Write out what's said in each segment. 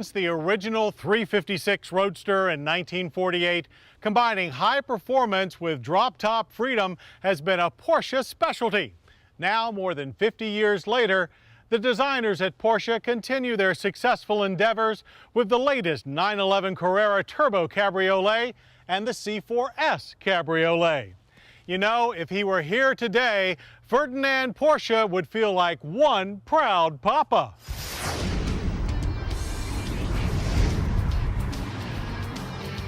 Since the original 356 Roadster in 1948, combining high performance with drop-top freedom has been a Porsche specialty. Now, more than 50 years later, the designers at Porsche continue their successful endeavors with the latest 911 Carrera Turbo Cabriolet and the C4S Cabriolet. You know, if he were here today, Ferdinand Porsche would feel like one proud papa.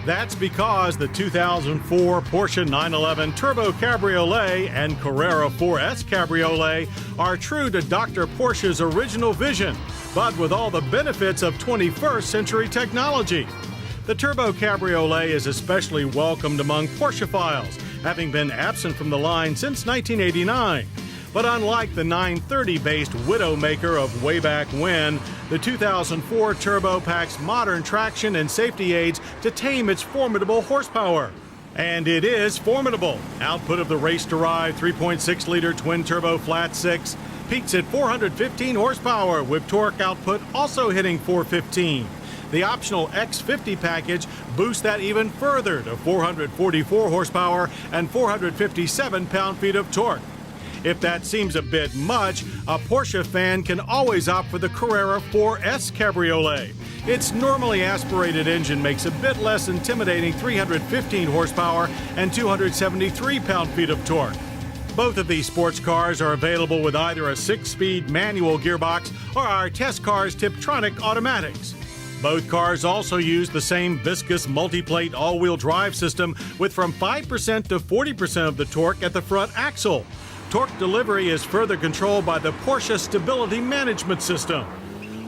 That's because the 2004 Porsche 911 Turbo Cabriolet and Carrera 4S Cabriolet are true to Dr. Porsche's original vision, but with all the benefits of 21st century technology. The Turbo Cabriolet is especially welcomed among Porschephiles, having been absent from the line since 1989. But unlike the 930-based Widowmaker of way back when, the 2004 Turbo packs modern traction and safety aids to tame its formidable horsepower. And it is formidable. Output of the race-derived 3.6-liter twin-turbo flat-six peaks at 415 horsepower, with torque output also hitting 415. The optional X50 package boosts that even further to 444 horsepower and 457 pound-feet of torque. If that seems a bit much, a Porsche fan can always opt for the Carrera 4S Cabriolet. Its normally aspirated engine makes a bit less intimidating 315 horsepower and 273 pound-feet of torque. Both of these sports cars are available with either a 6-speed manual gearbox or our test car's Tiptronic automatics. Both cars also use the same viscous multiplate all-wheel drive system with from 5% to 40% of the torque at the front axle. Torque delivery is further controlled by the Porsche Stability Management System.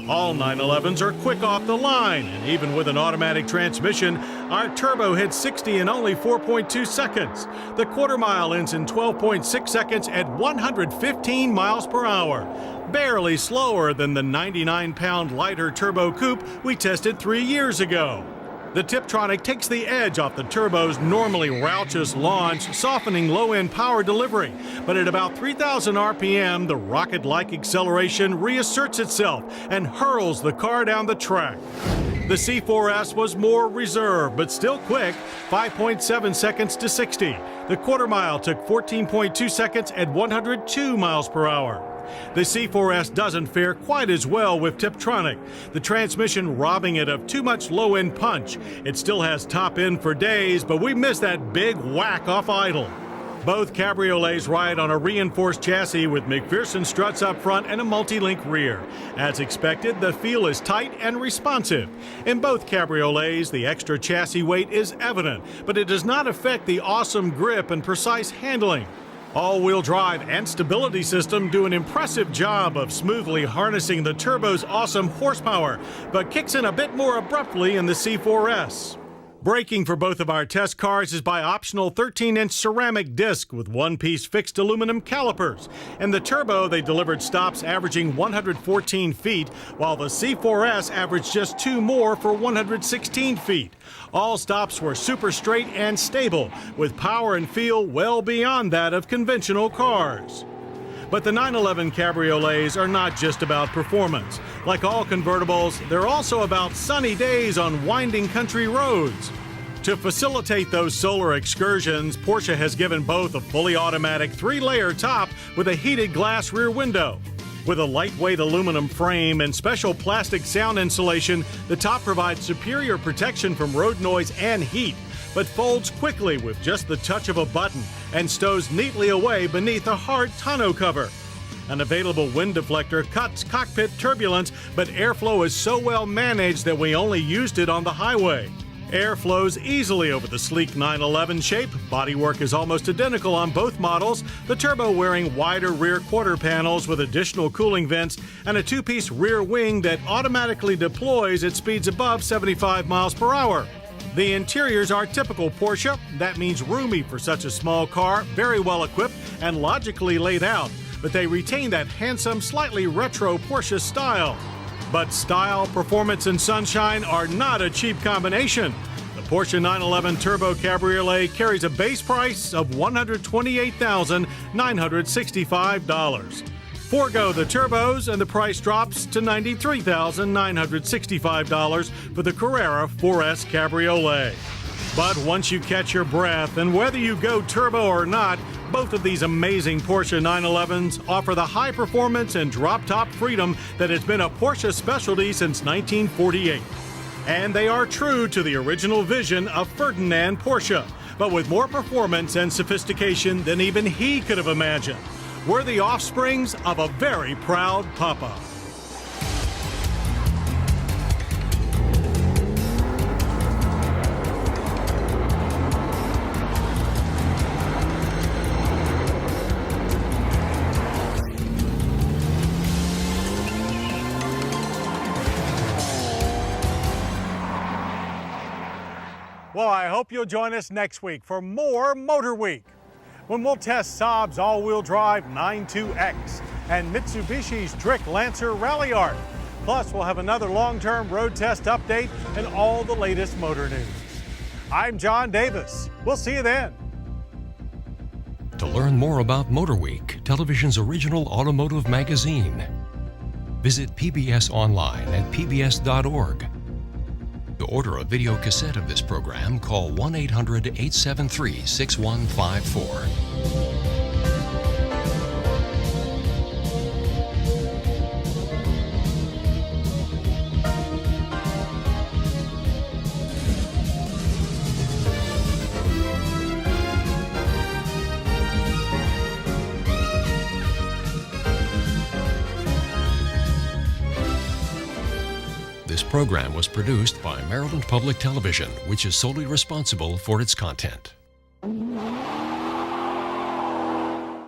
All 911s are quick off the line, and even with an automatic transmission, our turbo hits 60 in only 4.2 seconds. The quarter mile ends in 12.6 seconds at 115 miles per hour, barely slower than the 99-pound lighter turbo coupe we tested 3 years ago. The Tiptronic takes the edge off the turbo's normally raucous launch, softening low-end power delivery. But at about 3,000 RPM, the rocket-like acceleration reasserts itself and hurls the car down the track. The C4S was more reserved, but still quick, 5.7 seconds to 60. The quarter mile took 14.2 seconds at 102 miles per hour. The C4S doesn't fare quite as well with Tiptronic, the transmission robbing it of too much low-end punch. It still has top end for days, but we miss that big whack off idle. Both cabriolets ride on a reinforced chassis with McPherson struts up front and a multi-link rear. As expected, the feel is tight and responsive. In both cabriolets, the extra chassis weight is evident, but it does not affect the awesome grip and precise handling. All-wheel drive and stability system do an impressive job of smoothly harnessing the turbo's awesome horsepower, but kicks in a bit more abruptly in the C4S. Braking for both of our test cars is by optional 13-inch ceramic disc with one-piece fixed aluminum calipers. In the Turbo, they delivered stops averaging 114 feet, while the C4S averaged just 2 more for 116 feet. All stops were super straight and stable, with power and feel well beyond that of conventional cars. But the 911 Cabriolets are not just about performance. Like all convertibles, they're also about sunny days on winding country roads. To facilitate those solar excursions, Porsche has given both a fully automatic 3-layer top with a heated glass rear window. With a lightweight aluminum frame and special plastic sound insulation, the top provides superior protection from road noise and heat, but folds quickly with just the touch of a button and stows neatly away beneath a hard tonneau cover. An available wind deflector cuts cockpit turbulence, but airflow is so well managed that we only used it on the highway. Air flows easily over the sleek 911 shape. Bodywork is almost identical on both models, the Turbo wearing wider rear quarter panels with additional cooling vents and a 2-piece rear wing that automatically deploys at speeds above 75 miles per hour. The interiors are typical Porsche. That means roomy for such a small car, very well equipped and logically laid out, but they retain that handsome, slightly retro Porsche style. But style, performance, and sunshine are not a cheap combination. The Porsche 911 Turbo Cabriolet carries a base price of $128,965. Forego the turbos and the price drops to $93,965 for the Carrera 4S Cabriolet. But once you catch your breath, and whether you go turbo or not, both of these amazing Porsche 911s offer the high performance and drop-top freedom that has been a Porsche specialty since 1948. And they are true to the original vision of Ferdinand Porsche, but with more performance and sophistication than even he could have imagined. We're the offsprings of a very proud papa. Well, I hope you'll join us next week for more Motorweek, when we'll test Saab's all-wheel drive 92X and Mitsubishi's Drick Lancer Rally Art. Plus, we'll have another long-term road test update and all the latest motor news. I'm John Davis. We'll see you then. To learn more about Motorweek, television's original automotive magazine, visit PBS online at pbs.org. To order a video cassette of this program, call 1-800-873-6154. This program was produced by Maryland Public Television, which is solely responsible for its content.